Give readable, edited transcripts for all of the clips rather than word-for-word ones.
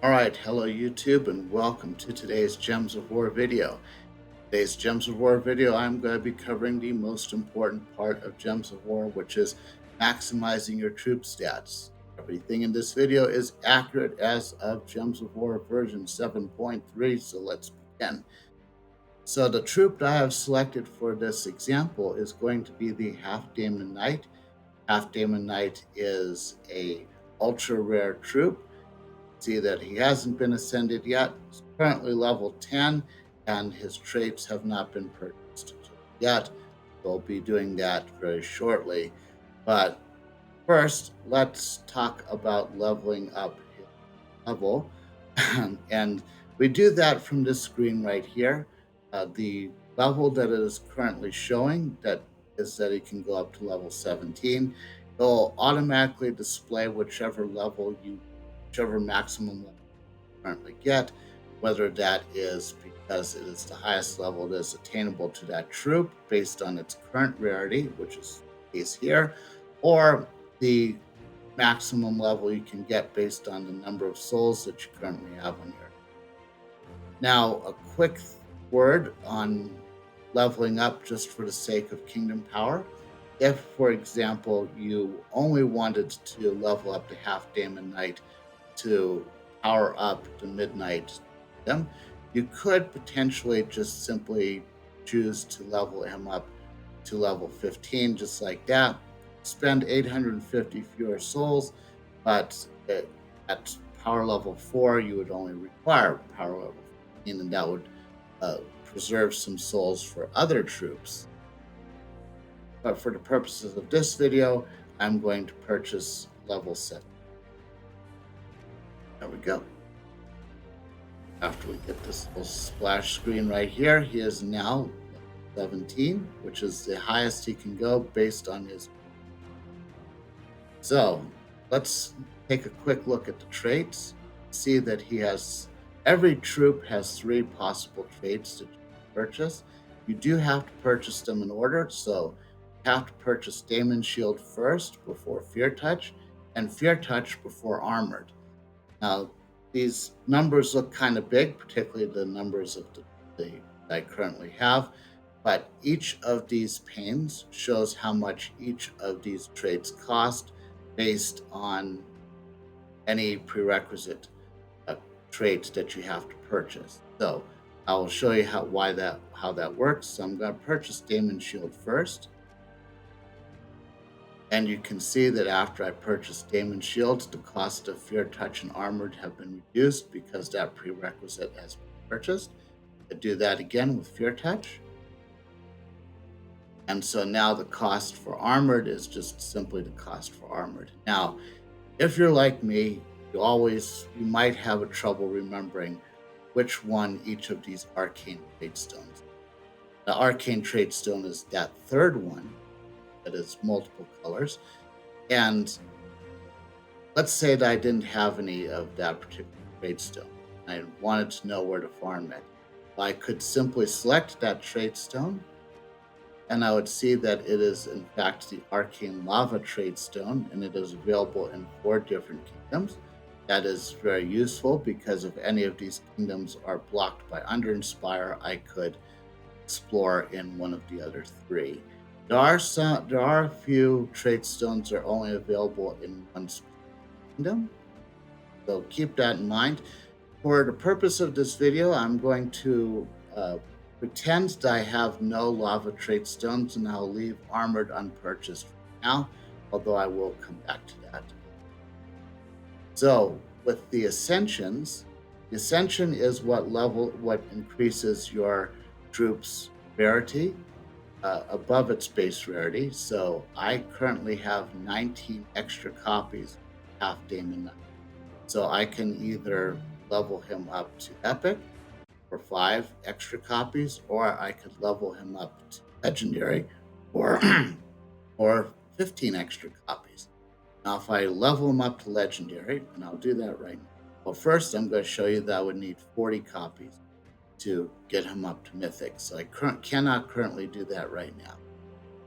Alright, hello YouTube and welcome to today's Gems of War video. Today's Gems of War video, I'm going to be covering the most important part of Gems of War, which is maximizing your troop stats. Everything in this video is accurate as of Gems of War version 7.3, so let's begin. So the troop that I have selected for this example is going to be the Half Daemon Knight. Half Daemon Knight is a ultra rare troop. See that he hasn't been ascended yet. He's currently level 10, and his traits have not been purchased yet. We'll be doing that very shortly. But first, let's talk about leveling up his level. And we do that from this screen right here. The level that it is currently showing that is that he can go up to level 17. It'll automatically display whichever maximum level you currently get, whether that is because it is the highest level that is attainable to that troop based on its current rarity, which is the case here, or the maximum level you can get based on the number of souls that you currently have on your. Now, a quick word on leveling up just for the sake of kingdom power. If, for example, you only wanted to level up to Half Daemon Knight to power up the Midnight Kingdom, you could potentially just simply choose to level him up to level 15, just like that. Spend 850 fewer souls, but at power level 4, you would only require power level 15, and that would preserve some souls for other troops. But for the purposes of this video, I'm going to purchase level 7. There we go. After we get this little splash screen right here, he is now 17, which is the highest he can go based on his. So let's take a quick look at the traits. See that he has, every troop has 3 possible traits that you can purchase. You do have to purchase them in order, so you have to purchase Daemon Shield first before Fear Touch, and Fear Touch before Armored. Now, these numbers look kind of big, particularly the numbers of the that I currently have, but each of these panes shows how much each of these traits cost based on any prerequisite trait that you have to purchase. So I will show you how that works. So I'm going to purchase Daemon Shield first. And you can see that after I purchased Daemon Shield, the cost of Fear Touch and Armored have been reduced because that prerequisite has been purchased. I do that again with Fear Touch. And so now the cost for Armored is just simply the cost for Armored. Now, if you're like me, you might have a trouble remembering which one each of these arcane trait stones. The arcane trait stone is that third one that is multiple colors. And let's say that I didn't have any of that particular trait stone. I wanted to know where to farm it. I could simply select that trait stone, and I would see that it is in fact the Arcane Lava trait stone, and it is available in 4 different kingdoms. That is very useful because if any of these kingdoms are blocked by Underinspire, I could explore in one of the other 3. There are a few trait stones that are only available in one kingdom, so keep that in mind. For the purpose of this video, I'm going to pretend that I have no lava trait stones, and I'll leave Armored unpurchased for now, although I will come back to that. So with the Ascensions, the Ascension is what increases your troop's rarity above its base rarity. So I currently have 19 extra copies of Half Daemon Knight. So I can either level him up to Epic for 5 extra copies, or I could level him up to Legendary or, or 15 extra copies. Now, if I level him up to Legendary, and I'll do that right now. Well, first I'm going to show you that I would need 40 copies to get him up to Mythic. So I cannot currently do that right now.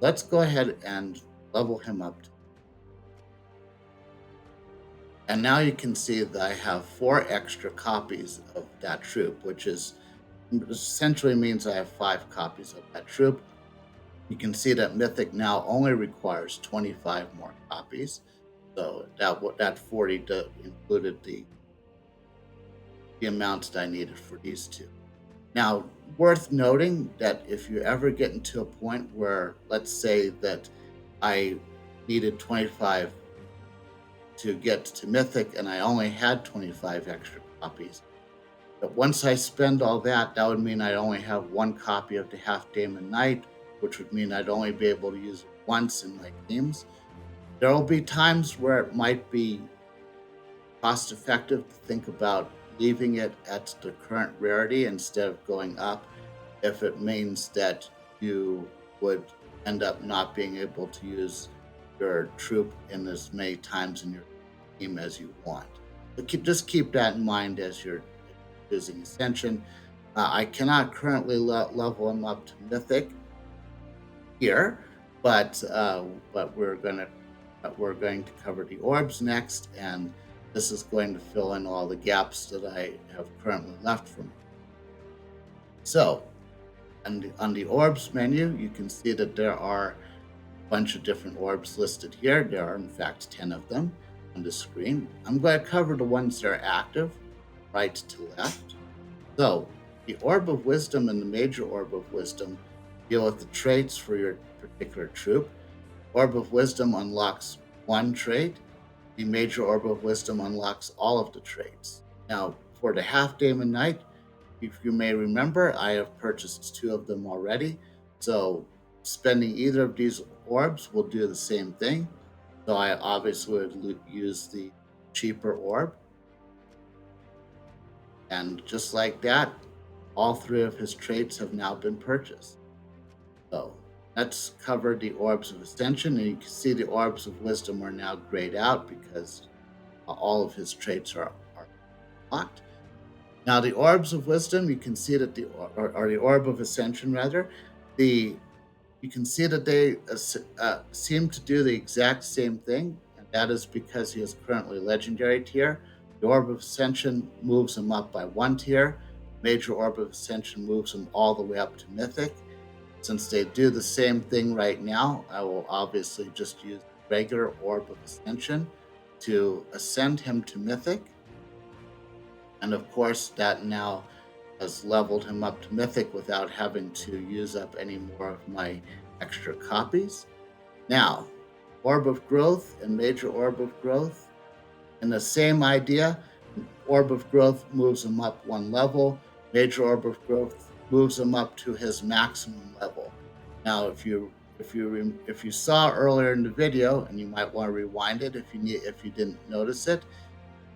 Let's go ahead and level him up. And now you can see that I have 4 extra copies of that troop, which is essentially means I have 5 copies of that troop. You can see that Mythic now only requires 25 more copies. So that 40 included the amounts that I needed for these two. Now, worth noting that if you ever get into a point where, let's say that I needed 25 to get to Mythic and I only had 25 extra copies, but once I spend all that, that would mean I'd only have 1 copy of the Half Daemon Knight, which would mean I'd only be able to use it once in my games. There will be times where it might be cost effective to think about leaving it at the current rarity instead of going up if it means that you would end up not being able to use your troop in as many times in your team as you want. But just keep that in mind as you're using Ascension. I cannot currently level him up to Mythic here, but we're going to cover the orbs next, and this is going to fill in all the gaps that I have currently left for me. So, on the orbs menu, you can see that there are a bunch of different orbs listed here. There are, in fact, 10 of them on the screen. I'm going to cover the ones that are active, right to left. So, the Orb of Wisdom and the Major Orb of Wisdom deal with the traits for your particular troop. Orb of Wisdom unlocks 1 trait. The Major Orb of Wisdom unlocks all of the traits. Now, for the Half Daemon Knight, if you may remember, I have purchased 2 of them already. So, spending either of these orbs will do the same thing. So, I obviously would use the cheaper orb. And just like that, all 3 of his traits have now been purchased. So let's cover the Orbs of Ascension, and you can see the Orbs of Wisdom are now grayed out because all of his traits are locked. Now the Orbs of Wisdom, you can see that the Orb of Ascension rather, you can see that they seem to do the exact same thing, and that is because he is currently Legendary tier. The Orb of Ascension moves him up by 1 tier. Major Orb of Ascension moves him all the way up to Mythic. Since they do the same thing right now, I will obviously just use the regular Orb of Ascension to ascend him to Mythic. And of course, that now has leveled him up to Mythic without having to use up any more of my extra copies. Now, Orb of Growth and Major Orb of Growth, and the same idea. Orb of Growth moves him up 1 level. Major Orb of Growth moves him up to his maximum level. Now, if you saw earlier in the video, and you might want to rewind it if you didn't notice it,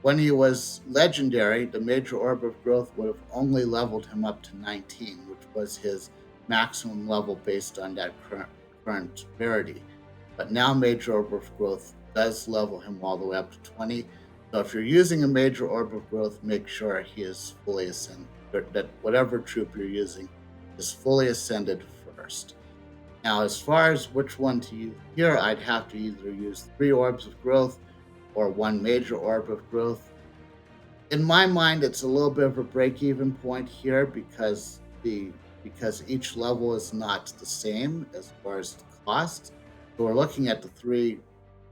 when he was Legendary, the Major Orb of Growth would have only leveled him up to 19, which was his maximum level based on that current rarity. But now Major Orb of Growth does level him all the way up to 20. So if you're using a Major Orb of Growth, make sure he is fully ascended, that whatever troop you're using is fully ascended first. Now, as far as which one to use here, I'd have to either use 3 Orbs of Growth or 1 Major Orb of Growth. In my mind, it's a little bit of a break-even point here because each level is not the same as far as the cost. So we're looking at the 3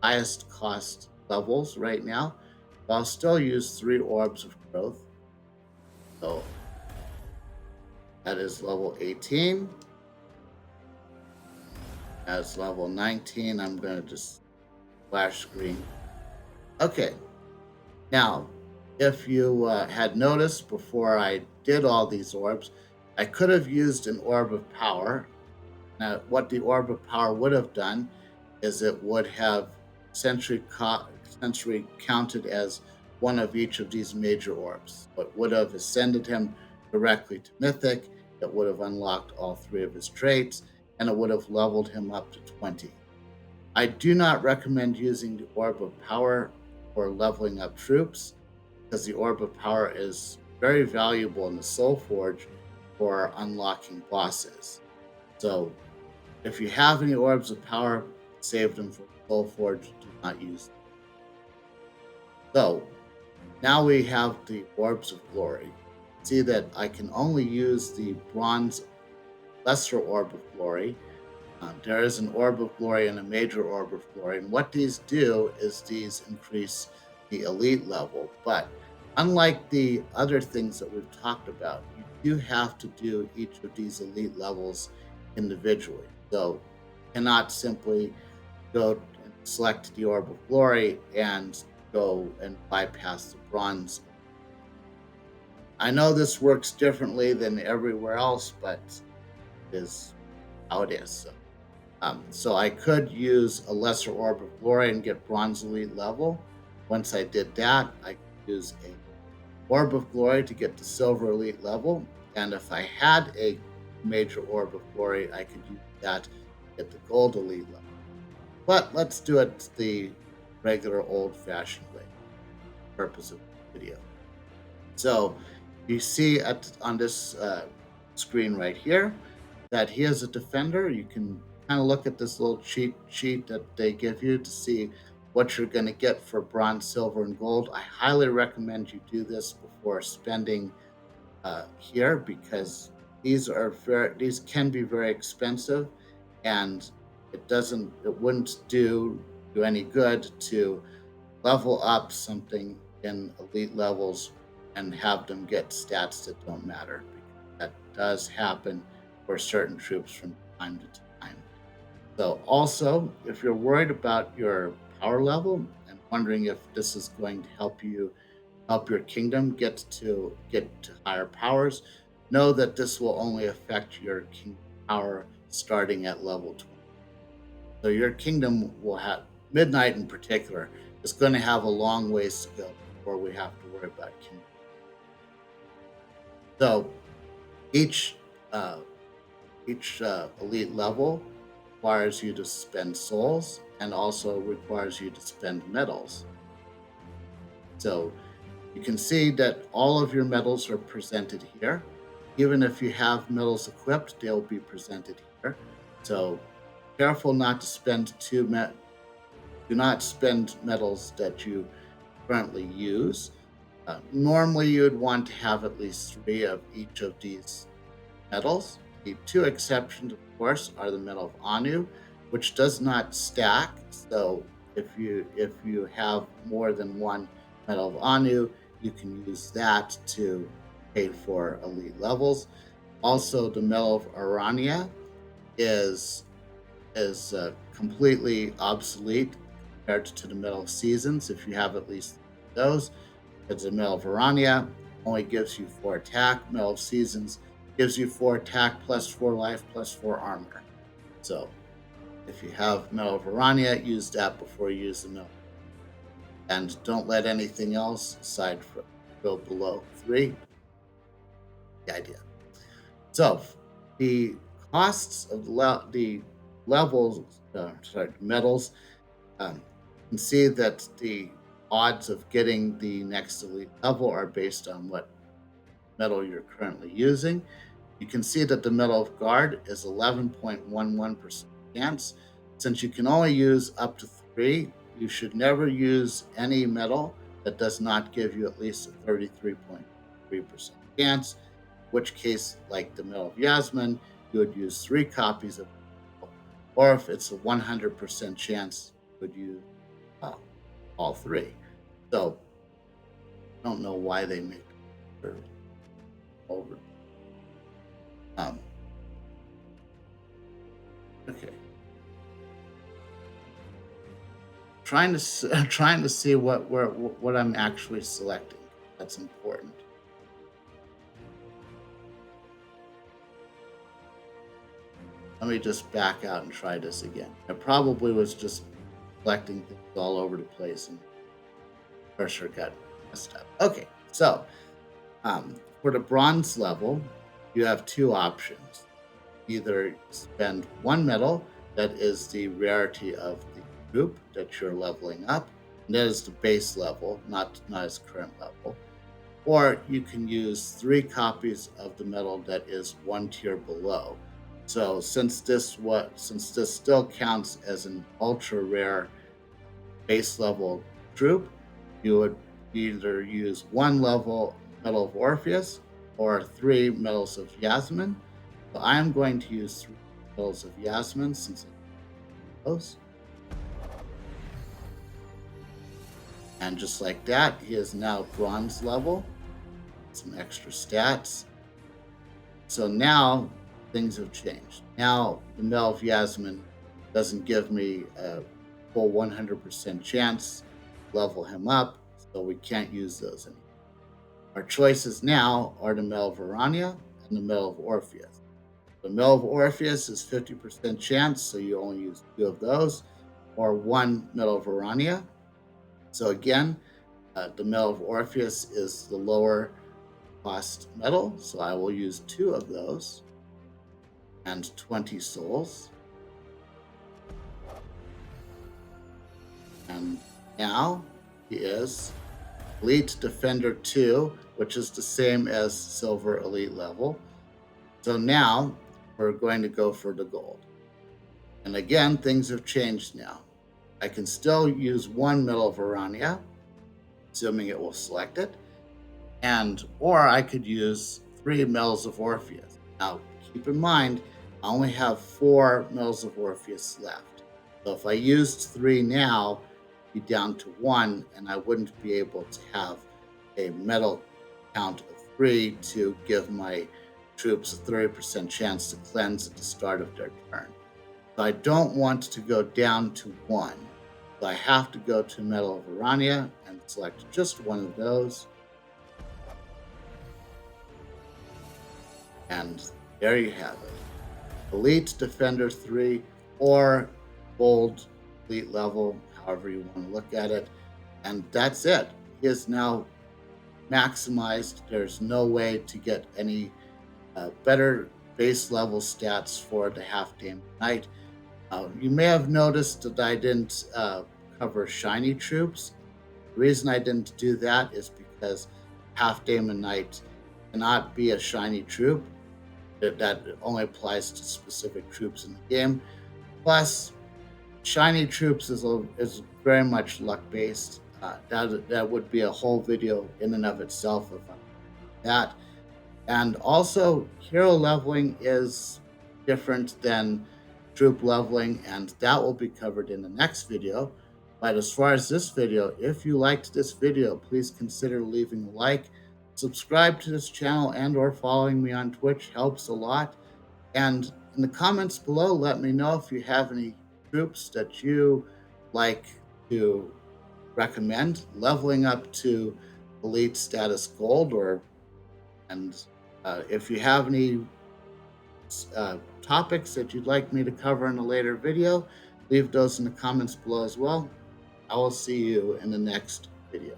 highest cost levels right now. But I'll still use 3 Orbs of Growth. So that is level 18. As level 19, I'm going to just splash screen. Okay. Now, if you had noticed before I did all these orbs, I could have used an Orb of Power. Now, what the Orb of Power would have done is it would have essentially counted as one of each of these major orbs. It would have ascended him directly to Mythic, it would have unlocked all 3 of his traits, and it would have leveled him up to 20. I do not recommend using the Orb of Power for leveling up troops, because the Orb of Power is very valuable in the Soul Forge for unlocking bosses. So if you have any Orbs of Power, save them for Soul Forge, do not use them. So now we have the Orbs of Glory. See that I can only use the Bronze Lesser Orb of Glory. There is an Orb of Glory and a Major Orb of Glory, and what these do is these increase the elite level. But unlike the other things that we've talked about, you do have to do each of these elite levels individually. So you cannot simply go and select the Orb of Glory and go and bypass the Bronze. I know this works differently than everywhere else, but it is how it is. So I could use a Lesser Orb of Glory and get Bronze Elite level. Once I did that, I could use a Orb of Glory to get to Silver Elite level. And if I had a Major Orb of Glory, I could use that to get the Gold Elite level. But let's do it the regular old-fashioned way, for the purpose of the video. So you see on this screen right here that he is a defender. You can kind of look at this little cheat sheet that they give you to see what you're going to get for bronze, silver, and gold. I highly recommend you do this before spending here, because these can be very expensive, and it wouldn't do you any good to level up something in elite levels and have them get stats that don't matter. That does happen for certain troops from time to time. So, also, if you're worried about your power level and wondering if this is going to help your kingdom get to higher powers, know that this will only affect your king power starting at level 20. So your kingdom will have Midnight in particular is going to have a long ways to go before we have to worry about kingdom. So each uh, each elite level requires you to spend souls and also requires you to spend medals. So you can see that all of your medals are presented here. Even if you have medals equipped, they'll be presented here. So careful not to spend do not spend medals that you currently use. Normally, you would want to have at least 3 of each of these medals. The 2 exceptions, of course, are the Medal of Anu, which does not stack. So if you have more than one Medal of Anu, you can use that to pay for elite levels. Also, the Medal of Arania is completely obsolete compared to the Medal of Seasons. If you have at least those, because the Medal of Arania only gives you 4 attack. Medal of Seasons gives you 4 attack plus 4 life plus 4 armor. So if you have Medal of Arania, use that before you use the Medal. And don't let anything else aside from go below 3. The idea. So the costs of the levels, medals, you can see that the odds of getting the next elite level are based on what medal you're currently using. You can see that the Medal of Guard is 11.11% chance. Since you can only use up to 3, you should never use any medal that does not give you at least a 33.3% chance, in which case, like the Medal of Yasmin, you would use 3 copies of it. Or if it's a 100% chance, you would use uh, all 3. So I don't know why they make it over. Um, okay. Trying to see what I'm actually selecting. That's important. Let me just back out and try this again. I probably was just selecting things all over the place and cursor got messed up. Okay, so for the bronze level, you have 2 options. Either spend 1 medal, that is the rarity of the group that you're leveling up, and that is the base level, not its current level. Or you can use 3 copies of the medal that is 1 tier below. So since this still counts as an ultra rare base level troop, you would either use one level Medal of Orpheus or 3 medals of Yasmin. So I'm going to use 3 medals of Yasmin since I those. And just like that, he is now bronze level. Some extra stats. So now things have changed. Now the Medal of Yasmin doesn't give me a full 100% chance to level him up, so we can't use those anymore. Our choices now are the Medal of Urania and the Medal of Orpheus. The Medal of Orpheus is 50% chance, so you only use 2 of those, or 1 Medal of Urania. So again, the Medal of Orpheus is the lower cost medal, so I will use 2 of those and 20 souls. And now he is Elite Defender 2, which is the same as Silver Elite level. So now we're going to go for the gold. And again, things have changed now. I can still use 1 Medal of Urania, assuming it will select it, or I could use 3 medals of Orpheus. Now, keep in mind, I only have 4 medals of Orpheus left. So if I used 3 now, I'd be down to 1, and I wouldn't be able to have a medal count of 3 to give my troops a 30% chance to cleanse at the start of their turn. So I don't want to go down to 1. So I have to go to Medal of Urania and select just one of those. And there you have it. Elite Defender 3 or Gold Elite level, however you want to look at it. And that's it. He is now maximized. There's no way to get any better base level stats for the Half Daemon Knight. You may have noticed that I didn't cover shiny troops. The reason I didn't do that is because Half Daemon Knight cannot be a shiny troop. That only applies to specific troops in the game. Plus, shiny troops is very much luck based. That would be a whole video in and of itself if I that. And also, hero leveling is different than troop leveling, and that will be covered in the next video. But as far as this video, if you liked this video, please consider leaving a like. Subscribe to this channel and or following me on Twitch helps a lot. And in the comments below, let me know if you have any troops that you like to recommend leveling up to Elite status gold, and if you have any topics that you'd like me to cover in a later video, leave those in the comments below as well. I will see you in the next video.